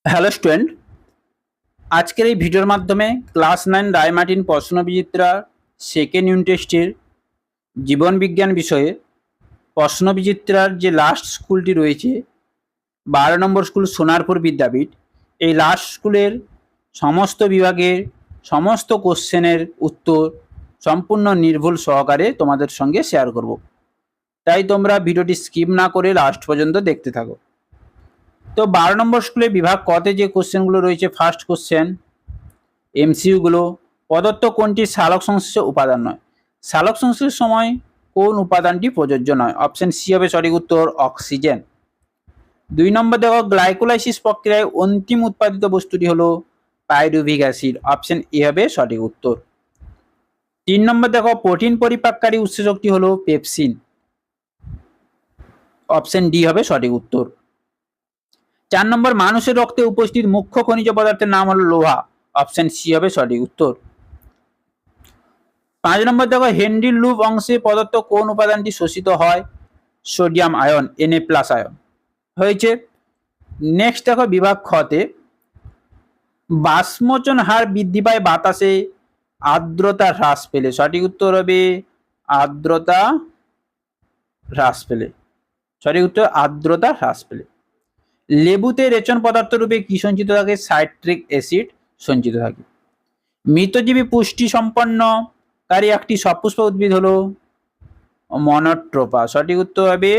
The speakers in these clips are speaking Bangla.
হ্যালো স্টুডেন্ট, আজকের এই ভিডিওর মাধ্যমে ক্লাস 9 রায়মার্টিন প্রশ্নবিচিত্রা সেকেন্ড ইউনিট টেস্টের জীবনবিজ্ঞান বিষয়ে প্রশ্নবিচিত্রার যে লাস্ট স্কুলটি রয়েছে 12 নম্বর স্কুল সোনারপুর বিদ্যাপীঠ, এই লাস্ট স্কুলের সমস্ত বিভাগের সমস্ত কোশ্চেনের উত্তর সম্পূর্ণ নির্ভুল সহকারে তোমাদের সঙ্গে শেয়ার করব। তাই তোমরা ভিডিওটি স্কিপ না করে লাস্ট পর্যন্ত দেখতে থাকো। তো 12 নম্বর স্কুলে বিভাগ কতে যে কোশ্চেনগুলো রয়েছে, ফার্স্ট কোশ্চেন এমসিইউগুলো, প্রদত্ত কোনটি সালোক সংশ্লেষের উপাদান নয়? সালোক সংশ্লেষের সময় কোন উপাদানটি প্রযোজ্য নয়? অপশন সি হবে সঠিক উত্তর, অক্সিজেন। 2 নম্বর দেখো, গ্লাইকোলাইসিস প্রক্রিয়ায় অন্তিম উৎপাদিত বস্তুটি হলো পাইরুভিক অ্যাসিড। অপশন এ হবে সঠিক উত্তর। 3 নম্বর দেখো, প্রোটিন পরিপাককারী উৎসেচকটি হলো পেপসিন। অপশন ডি হবে সঠিক উত্তর। 4 নম্বর, মানুষের রক্তে উপস্থিত মুখ্য খনিজ পদার্থের নাম হলো লোহা। অপশন সি হবে সঠিক উত্তর। 5 নম্বর দেখো, হেনরি লুপ অংশে প্রদত্ত কোন উপাদানটি শোষিত হয়? সোডিয়াম আয়ন, Na+ আয়ন হয়েছে। নেক্সট দেখো বিভাগ খতে, বাষ্পমোচন হার বৃদ্ধি পায় বাতাসে আর্দ্রতা হ্রাস পেলে। সঠিক উত্তর হবে আর্দ্রতা হ্রাস পেলে। সঠিক উত্তর আর্দ্রতা হ্রাস পেলে। লেবুতে রেচন পদার্থ রূপে কি সঞ্চিত থাকে? সাইট্রিক অ্যাসিড সঞ্চিত থাকে। মৃতজীবী পুষ্টি সম্পন্নকারী একটি সপুষ্প উদ্ভিদ হলো মনোট্রোপা। সঠিক উত্তর হবে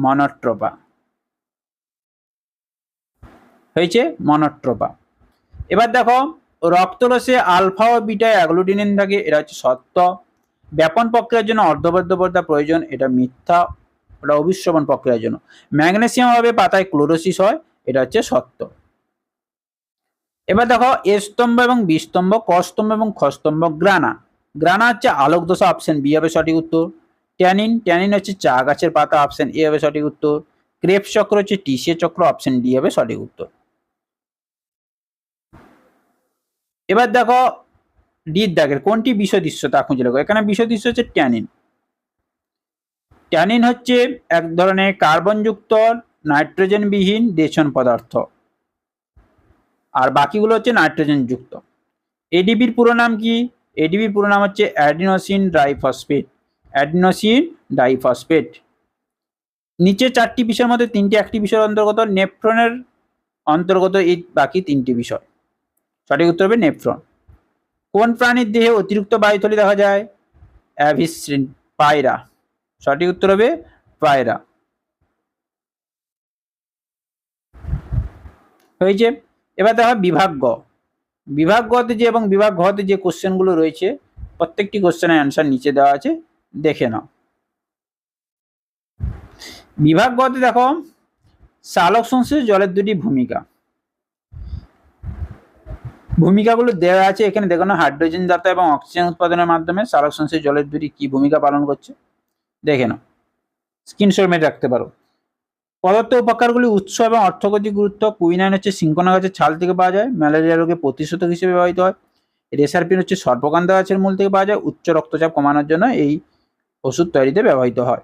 মনোট্রোপা হয়েছে, মনোট্রোপা। এবার দেখো, রক্তরসে আলফা ও বিটা অ্যাগ্লুটিনিন থাকে, এটা হচ্ছে সত্য। ব্যাপন প্রক্রিয়ার জন্য অর্ধবদ্ধ পর্দা প্রয়োজন, এটা মিথ্যা, ওটা অবিশ্রবণ প্রক্রিয়ার জন্য। ম্যাগনেসিয়াম হবে পাতায় ক্লোরোসিস হয়, এটা হচ্ছে সত্য। এবার দেখো, এ স্তম্ভ এবং বি স্তম্ভ, ক স্তম্ভ এবং খ স্তম্ভ। গ্রানা, গ্রানা হচ্ছে আলোক দশা। অপশন বি হবে সঠিক উত্তর। ট্যানিন, ট্যানিন হচ্ছে চা গাছের পাতা। অপশন এ হবে সঠিক উত্তর। ক্রেবস চক্র হচ্ছে টিসিএ চক্র। অপশন ডি হবে সঠিক উত্তর। এবার দেখো, ডির দাগের কোনটি বিষদৃশ্যতা খুঁজে লেখো। এখানে বিষদৃশ্য হচ্ছে ট্যানিন। ট্যানিন হচ্ছে এক ধরনের কার্বনযুক্ত নাইট্রোজেনবিহীন দেশন পদার্থ, আর বাকিগুলো হচ্ছে নাইট্রোজেন যুক্ত। এডিবির পুরো নাম কি? এডিবির পুরো নাম হচ্ছে অ্যাডিনোসিন ডাইফসফেট। Adenosine diphosphate. নিচে 4টি বিষয়ের মধ্যে 3টি একটি বিষয়ের অন্তর্গত, নেফ্রনের অন্তর্গত এই বাকি 3টি বিষয়। সঠিক উত্তর হবে নেফ্রন। কোন প্রাণীর দেহে অতিরিক্ত বায়ুথলি দেখা যায়? অ্যাভিসিন, পায়রা। সঠিক উত্তর হবে পায়রা হয়েছে। এবার দেখো বিভাগ গ। বিভাগ গতে যে এবং বিভাগ ঘতে যে কোশ্চেনগুলো রয়েছে, প্রত্যেকটি কোশ্চেনের অ্যান্সার নিচে দেওয়া আছে, দেখে নাও। বিভাগ গতে দেখো, সালোক সংশ্লেষে জলের দুটি ভূমিকা। ভূমিকাগুলো দেওয়া আছে এখানে, দেখো না, হাইড্রোজেন দাতা এবং অক্সিজেন উৎপাদনের মাধ্যমে সালোক সংশ্লেষে জলের দুটি কি ভূমিকা পালন করছে, দেখে নাও, স্ক্রিনশট মেরে রাখতে পারো। পদার্থ উপাকারগুলি উৎস এবং অর্থগতিক গুরুত্ব। কুইনাইন হচ্ছে সিঙ্কোনা গাছের ছাল থেকে পাওয়া যায়, ম্যালেরিয়া রোগে প্রতিষেধক হিসেবে ব্যবহৃত হয়। রেসারপিন হচ্ছে সর্পকান্তা গাছের মূল থেকে পাওয়া যায়, উচ্চ রক্তচাপ কমানোর জন্য এই ওষুধ তৈরিতে ব্যবহৃত হয়।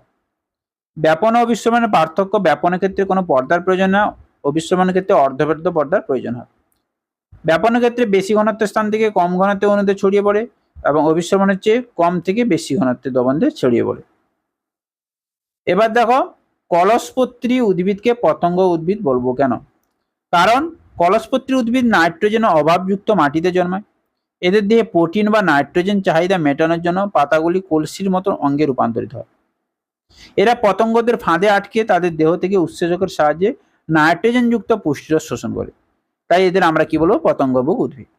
ব্যাপন ও অবিশ্রবণের পার্থক্য। ব্যাপনের ক্ষেত্রে কোনো পর্দার প্রয়োজন না, অবিশ্রবণের ক্ষেত্রে অর্ধবৃত্ত পর্দার প্রয়োজন হয়। ব্যাপনের ক্ষেত্রে বেশি ঘনত্বের স্থান থেকে কম ঘনত্বের অণুতে ছড়িয়ে পড়ে, এবং অবিশ্রবণের চেয়ে কম থেকে বেশি ঘনত্বের দ্রবণে ছড়িয়ে পড়ে। এবার দেখো, কলসপত্রী উদ্ভিদকে পতঙ্গ উদ্ভিদ বলবো কেন? কারণ কলসপত্রী উদ্ভিদ নাইট্রোজেনের অভাবযুক্ত মাটিতে জন্মায়। এদের দেহে প্রোটিন বা নাইট্রোজেন চাহিদা মেটানোর জন্য পাতাগুলি কলসির মতো অঙ্গে রূপান্তরিত হয়। এরা পতঙ্গদের ফাঁদে আটকে তাদের দেহ থেকে উৎসেচকের সাহায্যে নাইট্রোজেন যুক্ত পুষ্টিরস শোষণ করে, তাই এদের আমরা কি বলবো? পতঙ্গভোগ উদ্ভিদ।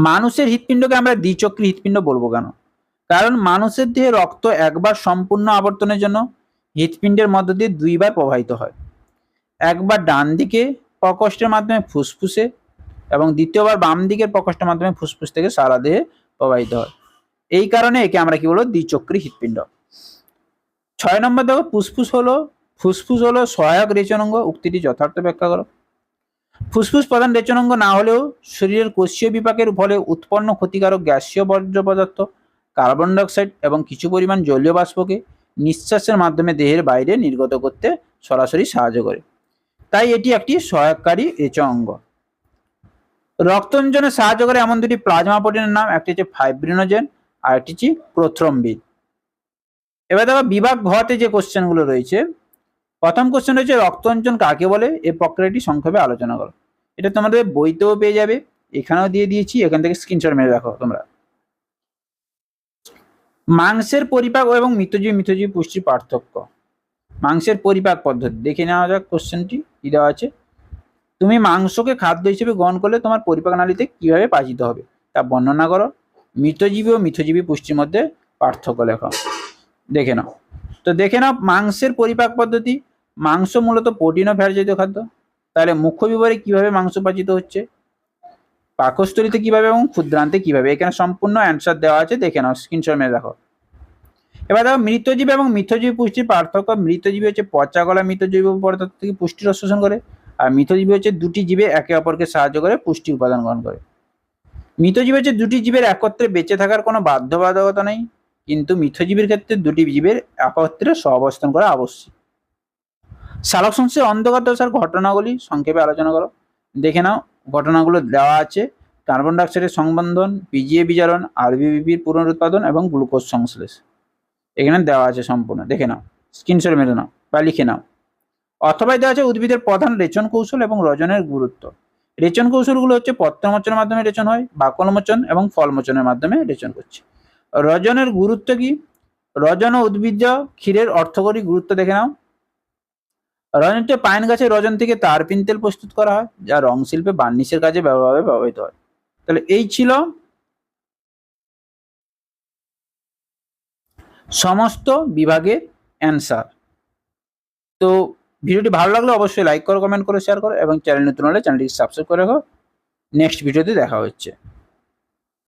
মানুষের হৃৎপিণ্ডকে আমরা দ্বিচক্রী হৃৎপিণ্ড বলবো কেন? কারণ মানুষের দেহে রক্ত একবার সম্পূর্ণ আবর্তনের জন্য হৃৎপিণ্ডের মধ্য দিয়ে 2বার প্রবাহিত হয়। একবার ডান দিকে প্রকোষ্ঠের মাধ্যমে ফুসফুসে, এবং দ্বিতীয়বার বাম দিকের প্রকোষ্ঠের মাধ্যমে ফুসফুস থেকে সারা দেহে প্রবাহিত হয়। এই কারণে একে আমরা কি বলবো? দ্বিচক্রী হৃৎপিণ্ড। 6 নম্বর দেখো, ফুসফুস হলো সহায়ক রেচনাঙ্গ। উক্তিটি যথার্থ ব্যাখ্যা করো। ফুসফুস প্রধান রেচনাঙ্গ না হলেও শরীরের কোষীয় বিপাকের ফলে উৎপন্ন ক্ষতিকারক গ্যাসীয় বর্জ্য পদার্থ, কার্বন ডাইঅক্সাইড এবং কিছু পরিমাণ জলীয় বাষ্পকে নিঃশ্বাসের মাধ্যমে দেহের বাইরে নির্গত করতে সরাসরি সাহায্য করে। তাই এটি একটি সহায়ককারী রেচন অঙ্গ। রক্তঞ্জনে সাহায্য করে এমন দুটি প্লাজমা প্রোটিনের নাম, একটি হচ্ছে ফাইব্রিনোজেন আর একটি হচ্ছে প্রোথ্রম্বিন। এবার দেখো বিভাগ ঘতে যে কোশ্চেনগুলো রয়েছে, প্রথম কোশ্চেন রয়েছে রক্তঞ্জন কাকে বলে, এই প্রক্রিয়াটি সংক্ষেপে আলোচনা করো। এটা তোমাদের বইতেও পেয়ে যাবে, এখানেও দিয়ে দিয়েছি, এখান থেকে স্ক্রিনশট মেরে রাখো তোমরা। মাংসের পরিপাক এবং মৃতজীবী পুষ্টির পার্থক্য। মাংসের পরিপাক পদ্ধতি দেখে নেওয়া যাক। কোশ্চেনটি কি দেওয়া আছে, তুমি মাংসকে খাদ্য হিসেবে গ্রহণ করলে তোমার পরিপাক নালীতে কিভাবে পাচিত হবে তা বর্ণনা করো। মৃতজীবী ও মিথজীবী পুষ্টির মধ্যে পার্থক্য লেখো। দেখে নাও। তো দেখে নাও মাংসের পরিপাক পদ্ধতি। মাংস মূলত প্রোটিন ও ফ্যাট জাতীয় খাদ্য, তাহলে মুখ্য বিবরে কিভাবে মাংস পাচিত হচ্ছে, পাকস্থলীতে কিভাবে এবং ক্ষুদ্রান্তে কিভাবে, এখানে সম্পূর্ণ অ্যান্সার দেওয়া আছে, দেখে নাও, স্ক্রিনশট মেরে রাখো। এবার দেখো মৃতজীবী এবং মিথজীবী পুষ্টির পার্থক্য। মৃতজীবী হচ্ছে পচা গলা মৃতজৈব পদার্থ থেকে পুষ্টি রস শোষণ করে, আর মিথজীবী হচ্ছে দুটি জীবে একে অপরকে সাহায্য করে পুষ্টি উপাদান গ্রহণ করে। মৃতজীবী হচ্ছে দুটি জীবের একত্রে বেঁচে থাকার কোনো বাধ্যবাধকতা নেই, কিন্তু মিথজীবীর ক্ষেত্রে দুটি জীবের একত্রে সহাবস্থান করা আবশ্যক। সালোকসংশ্লেষের অন্ধকার দশার ঘটনাগুলি সংক্ষেপে আলোচনা করো। দেখে নাও, ঘটনাগুলো দেওয়া আছে। কার্বন ডাইঅক্সাইডের সংবন্ধন, পিজিএ বিজারণ, আরবিবিপির পুনরুৎপাদন এবং গ্লুকোজ সংশ্লেষ এখানে দেওয়া আছে সম্পূর্ণ, দেখে নাও, স্ক্রিনশট মেরে নাও বা লিখে নাও। অথবা দেওয়া আছে উদ্ভিদের প্রধান রেচন কৌশল এবং রজনের গুরুত্ব। রেচন কৌশলগুলো হচ্ছে পত্রমোচনের মাধ্যমে রেচন হয়, বাকলমোচন এবং ফলমোচনের মাধ্যমে রেচন করছে। রজনের গুরুত্ব কি, রজন ও উদ্ভিজ্জ ক্ষীরের অর্থকরী গুরুত্ব দেখে নাও। রজনটি পাইন গাছের রজন থেকে তারপিন তেল প্রস্তুত করা হয়, যা রং শিল্পে বার্নিশের কাজে ব্যবহৃত হয়। তাহলে এই ছিল সমস্ত বিভাগের অ্যান্সার। তো ভিডিওটি ভালো লাগলে অবশ্যই লাইক করো, কমেন্ট করো, শেয়ার করো এবং চ্যানেল নতুন হলে চ্যানেলটিকে সাবস্ক্রাইব করে রাখো। নেক্সট ভিডিওতে দেখা হচ্ছে।